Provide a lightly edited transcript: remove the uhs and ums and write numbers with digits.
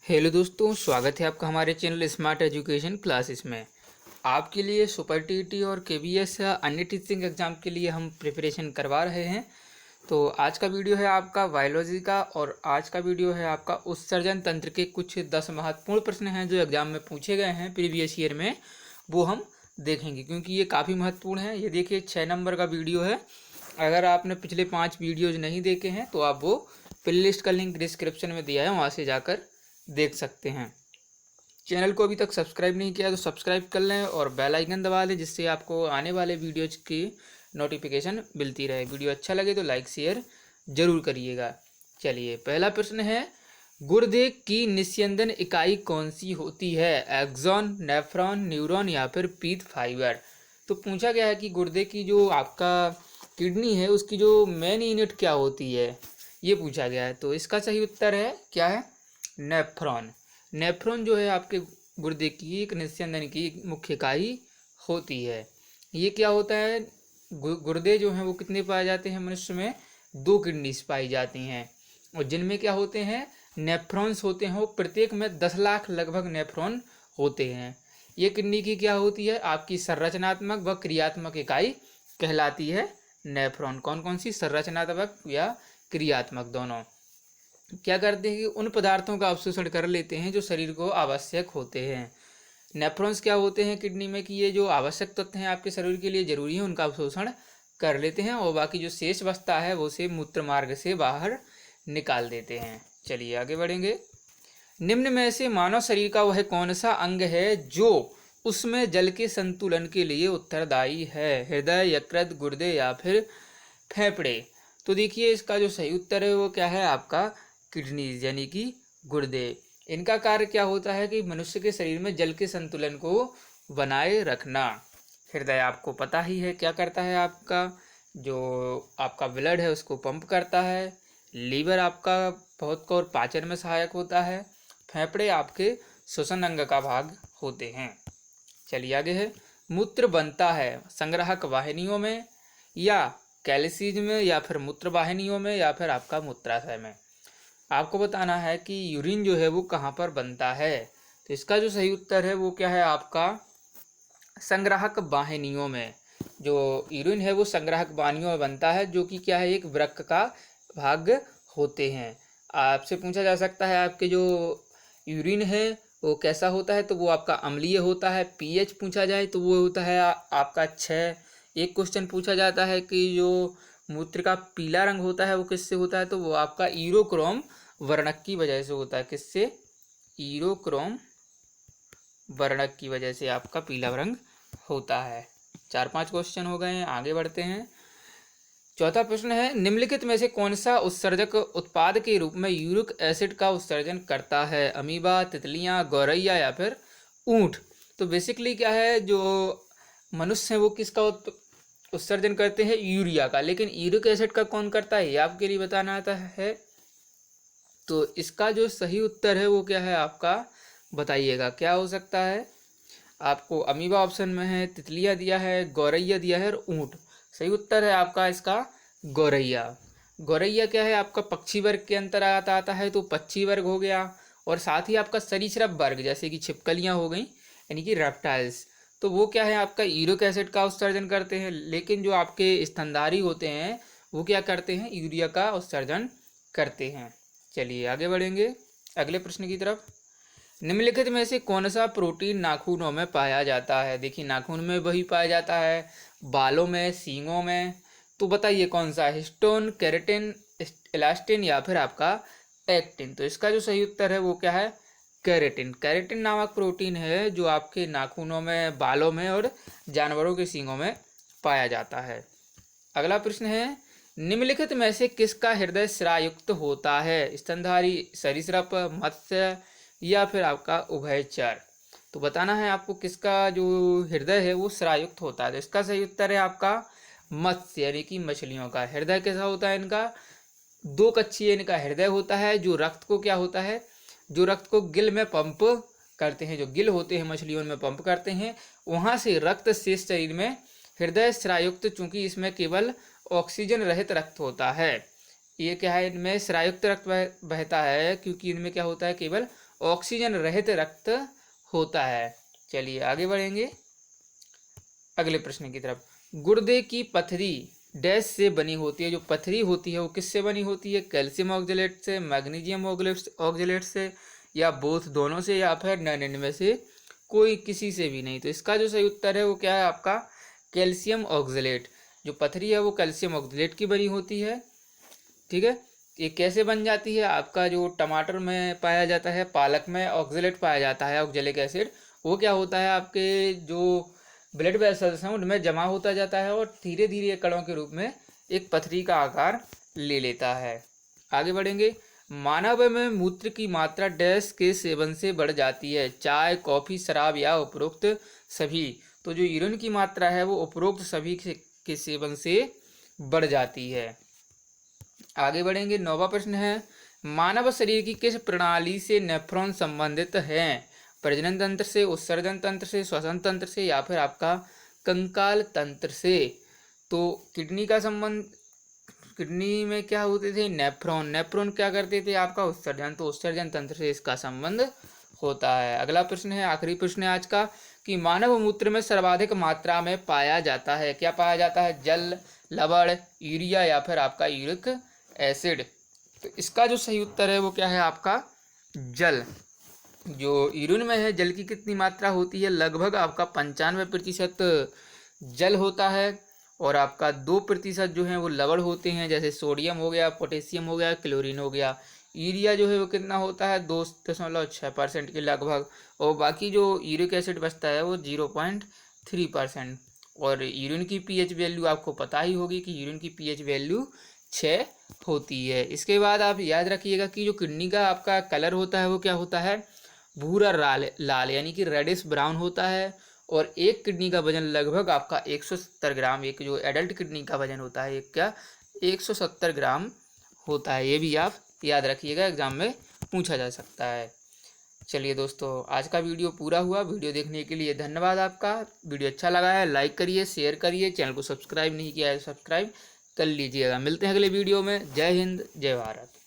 Hello दोस्तों, स्वागत है आपका हमारे चैनल स्मार्ट एजुकेशन क्लासेस में। आपके लिए सुपर टीटी और केबीएस या अन्य टीचिंग एग्जाम के लिए हम प्रिपरेशन करवा रहे हैं। तो आज का वीडियो है आपका बायोलॉजी का, और आज का वीडियो है आपका उत्सर्जन तंत्र के कुछ 10 महत्वपूर्ण प्रश्न हैं जो एग्जाम में पूछे गए हैं प्रीवियस ईयर में, वो हम देखेंगे क्योंकि ये काफ़ी महत्वपूर्ण है। ये देखिए 6 नंबर का वीडियो है। अगर आपने पिछले 5 वीडियोज नहीं देखे हैं तो आप वो प्लेलिस्ट का लिंक डिस्क्रिप्शन में दिया है, वहाँ से जाकर देख सकते हैं। चैनल को अभी तक सब्सक्राइब नहीं किया तो सब्सक्राइब कर लें और बेल आइकन दबा लें, जिससे आपको आने वाले वीडियोज की नोटिफिकेशन मिलती रहे। वीडियो अच्छा लगे तो लाइक शेयर जरूर करिएगा। चलिए, पहला प्रश्न है, गुर्दे की निस्यंदन इकाई कौन सी होती है? एक्सॉन, नेफ्रॉन, न्यूरॉन या फिर पीत फाइबर। तो पूछा गया है कि गुर्दे की जो आपका किडनी है उसकी जो मेन यूनिट क्या होती है, ये पूछा गया है। तो इसका सही उत्तर है क्या है? नेफ्रॉन। नेफ्रॉन जो है आपके गुर्दे की एक निस्यंदन की मुख्य इकाई होती है। ये क्या होता है, गुर्दे जो हैं वो कितने पाए जाते हैं मनुष्य में? 2 किडनीज पाई जाती हैं, और जिनमें क्या होते हैं, नेफ्रॉन्स होते हैं। वो प्रत्येक में 10 लाख लगभग नेफ्रॉन होते हैं। ये किडनी की क्या होती है, आपकी संरचनात्मक व क्रियात्मक इकाई कहलाती है नेफ्रॉन। कौन कौन सी? संरचनात्मक या क्रियात्मक, दोनों। क्या करते हैं कि उन पदार्थों का अवशोषण कर लेते हैं जो शरीर को आवश्यक होते हैं। नेफ्रॉन्स क्या होते हैं किडनी में कि ये जो आवश्यक तत्व हैं आपके शरीर के लिए जरूरी है, उनका अवशोषण कर लेते हैं, और बाकी जो शेष बचता है वो उसे मूत्र मार्ग से बाहर निकाल देते हैं। चलिए आगे बढ़ेंगे। निम्न में से मानव शरीर का वह कौन सा अंग है जो उसमें जल के संतुलन के लिए उत्तरदायी है? हृदय, यकृत, गुर्दे या फिर फेफड़े। तो देखिए, इसका जो सही उत्तर है वो क्या है आपका? किडनीज यानी कि गुर्दे। इनका कार्य क्या होता है कि मनुष्य के शरीर में जल के संतुलन को बनाए रखना। हृदय आपको पता ही है क्या करता है, आपका जो आपका ब्लड है उसको पंप करता है। लीवर आपका बहुत को और पाचन में सहायक होता है। फेफड़े आपके श्वसन अंग का भाग होते हैं। चलिए आगे है, मूत्र बनता है संग्राहक वाहिनियों में या कैल्सीज में या फिर मूत्र वाहिनियों में या फिर आपका मूत्राशय में। आपको बताना है कि यूरिन जो है वो कहाँ पर बनता है। तो इसका जो सही उत्तर है वो क्या है आपका? संग्राहक वाहिनियों में। जो यूरिन है वो संग्राहक वाहिनियों में बनता है, जो कि क्या है, एक वृक्क का भाग होते हैं। आपसे पूछा जा सकता है आपके जो यूरिन है वो कैसा होता है, तो वो आपका अम्लीय होता है। पीएच पूछा जाए तो वो होता है आपका 6। एक क्वेश्चन पूछा जाता है कि जो मूत्र का पीला रंग होता है वो किससे होता है, तो वो आपका ईरोक्रोम वर्णक की वजह से होता है। किससे? ईरोक्रोम वर्णक की वजह से आपका पीला रंग होता है। 4-5 क्वेश्चन हो गए हैं, आगे बढ़ते हैं। चौथा प्रश्न है, निम्नलिखित में से कौन सा उत्सर्जक उत्पाद के रूप में यूरिक एसिड का उत्सर्जन करता है? अमीबा, तितलियां, गौरैया या फिर ऊंट। तो बेसिकली क्या है, जो मनुष्य है वो किसका उत्सर्जन करते हैं? यूरिया का। लेकिन यूरिक एसिड का कौन करता है, ये आपके लिए बताना आता है। तो इसका जो सही उत्तर है वो क्या है आपका? बताइएगा क्या हो सकता है। आपको अमीबा ऑप्शन में है, तितलियां दिया है, गौरैया दिया है और ऊंट। सही उत्तर है आपका इसका गौरैया। गौरैया क्या है आपका? पक्षी वर्ग के अंतर्गत आता है, तो पक्षी वर्ग हो गया। और साथ ही आपका सरीसृप वर्ग, जैसे कि छिपकलियां हो गई यानी कि रेप्टाइल्स, तो वो क्या है आपका? यूरिक एसिड का उत्सर्जन करते हैं। लेकिन जो आपके स्तनधारी होते हैं वो क्या करते हैं? यूरिया का उत्सर्जन करते हैं। चलिए आगे बढ़ेंगे अगले प्रश्न की तरफ। निम्नलिखित में से कौन सा प्रोटीन नाखूनों में पाया जाता है? देखिए, नाखून में वही पाया जाता है, बालों में, सींगों में। तो बताइए कौन सा? हिस्टोन, केराटिन, इलास्टिन या फिर आपका एक्टिन। तो इसका जो सही उत्तर है वो क्या है? केराटिन। केराटिन नामक प्रोटीन है जो आपके नाखूनों में, बालों में और जानवरों के सींगों में पाया जाता है। अगला प्रश्न है, निम्नलिखित में से किसका हृदय स्रायुक्त होता है? स्तनधारी, सरीसृप, मत्स्य या फिर आपका उभयचर। तो बताना है आपको किसका जो हृदय है वो स्रायुक्त होता है। तो इसका सही उत्तर है आपका मत्स्य यानी कि मछलियों का। हृदय कैसा होता है इनका? 2 कक्षीय इनका हृदय होता है, जो रक्त को क्या होता है, जो रक्त को गिल में पंप करते हैं। जो गिल होते हैं मछलियों में पंप करते हैं, वहां से रक्त शेष शरीर में। हृदय स्रायुक्त चूंकि इसमें केवल ऑक्सीजन रहित रक्त होता है। ये क्या है, इनमें स्रायुक्त रक्त बहता है क्योंकि इनमें क्या होता है, केवल ऑक्सीजन रहित रक्त होता है। चलिए आगे बढ़ेंगे अगले प्रश्न की तरफ। गुर्दे की पथरी डैश से बनी होती है। जो पथरी होती है वो किससे बनी होती है? कैल्शियम ऑक्जेलेट से, मैग्नीशियम ऑक्जेलेट से, या बोथ दोनों से, या फिर नन इनमें से कोई किसी से भी नहीं। तो इसका जो सही उत्तर है वो क्या है आपका? Calcium oxalate. जो पथरी है वो कैल्शियम ऑक्जेलेट की बनी होती है। ठीक है, ये कैसे बन जाती है? आपका जो टमाटर में पाया जाता है, पालक में ऑक्जेलेट पाया जाता है, ऑक्जेलिक एसिड, वो क्या होता है आपके जो ब्लड वेसल्स हैं उनमें जमा होता जाता है और धीरे धीरे कणों के रूप में एक पथरी का आकार ले लेता है। आगे बढ़ेंगे। मानव में मूत्र की मात्रा डैश के सेवन से बढ़ जाती है। चाय, कॉफी, शराब या उपरोक्त सभी। तो जो यूरिन की मात्रा है वो उपरोक्त सभी के सेवन से बढ़ जाती है। आगे बढ़ेंगे। 9वां प्रश्न है, मानव शरीर की किस प्रणाली से नेफ्रॉन संबंधित हैं? प्रजनन तंत्र से, उत्सर्जन तंत्र से, श्वसन तंत्र से, या फिर आपका कंकाल तंत्र से। तो किडनी का संबंध, किडनी में क्या होते थे? नेफ्रॉन। नेफ्रॉन क्या करते थे? आपका उत्सर्जन। तो उत्सर्जन तंत्र से इसका संबंध होता है। अगला प्रश्न है, आखिरी प्रश्न है आज का, कि मानव मूत्र में सर्वाधिक मात्रा में पाया जाता है। क्या पाया जाता है? जल, लवण, यूरिया, या फिर आपका यूरिक एसिड। तो इसका जो सही उत्तर है वो क्या है आपका? जल। जो यूरिन में है जल की कितनी मात्रा होती है? लगभग आपका 95% जल होता है और आपका 2% जो है वो लवण होते हैं, जैसे सोडियम हो गया, पोटेशियम हो गया, क्लोरीन हो गया। यूरिया जो है वो कितना होता है? 2.6% के लगभग। और बाकी जो यूरिक एसिड बचता है वो 0.3%। और यूरिन की पीएच वैल्यू आपको पता ही होगी कि यूरिन की पीएच वैल्यू 6 होती है। इसके बाद आप याद रखिएगा कि जो किडनी का आपका कलर होता है वो क्या होता है? भूरा लाल यानी कि रेडिश ब्राउन होता है। और एक किडनी का वजन लगभग आपका 170 ग्राम, एक जो एडल्ट किडनी का वजन होता है एक क्या 170 ग्राम होता है। ये भी आप याद रखिएगा, एग्जाम में पूछा जा सकता है। चलिए दोस्तों, आज का वीडियो पूरा हुआ। वीडियो देखने के लिए धन्यवाद आपका। वीडियो अच्छा लगा है लाइक करिए, शेयर करिए, चैनल को सब्सक्राइब नहीं किया है सब्सक्राइब कर लीजिएगा। मिलते हैं अगले वीडियो में। जय हिंद, जय भारत।